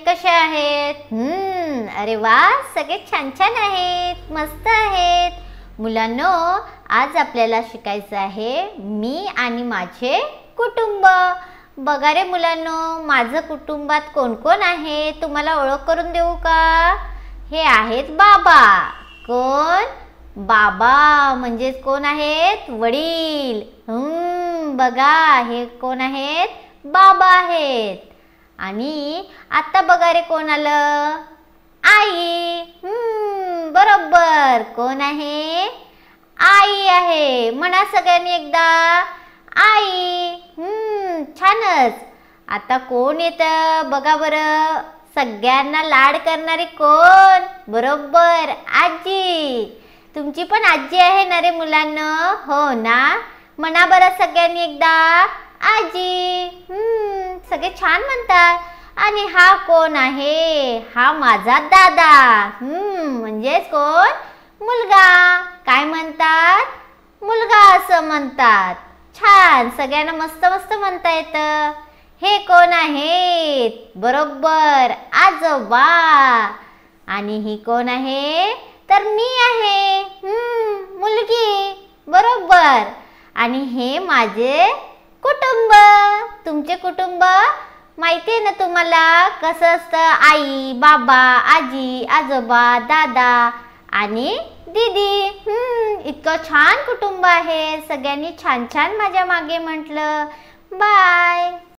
कशा आहेत? अरे वा, सगळे छान छान आहेत, मस्त आहेत. मुलांनो, आज आपल्याला शिकायचं आहे मी आणि माझे कुटुंब. बघा रे मुलांनो, माझं कुटुंबात कोण कोण आहे तुम्हाला ओळख करून देऊ का? हे आहेत बाबा. कोण? बाबा म्हणजे कोण आहेत? वडील. बघा, हे कोण आहेत? बाबा आहेत. आणि आता बघा रे कोण आलं? आई. बरोबर, कोण आहे? आई आहे. म्हणा सगळ्यांनी एकदा, आई. छानच. आता कोण येतं बघा बरं? सगळ्यांना लाड करणारी कोण? बरोबर, आजी. तुमची पण आजी आहे ना रे मुलांना? हो ना? म्हणा बरं सगळ्यांनी एकदा, आजी. सगळे छान म्हणतात. आणि हा कोण आहे? हा माझा दादा. म्हणजेच कोण? मुलगा. काय म्हणतात? मुलगा असं म्हणतात. छान, सगळ्यांना मस्त मस्त म्हणता येतं. हे कोण आहेत? बरोबर, आजोबा. आणि ही कोण आहे? तर मी आहे, मुलगी. बरोबर. आणि हे माझे कुटुंब. तुमचे कुटुंब माहिती आहे ना तुम्हाला कसं असतं? आई, बाबा, आजी, आजोबा, दादा आणि दीदी. इतकं छान कुटुंब आहे. सगळ्यांनी छान छान माझ्या मागे म्हटलं. बाय.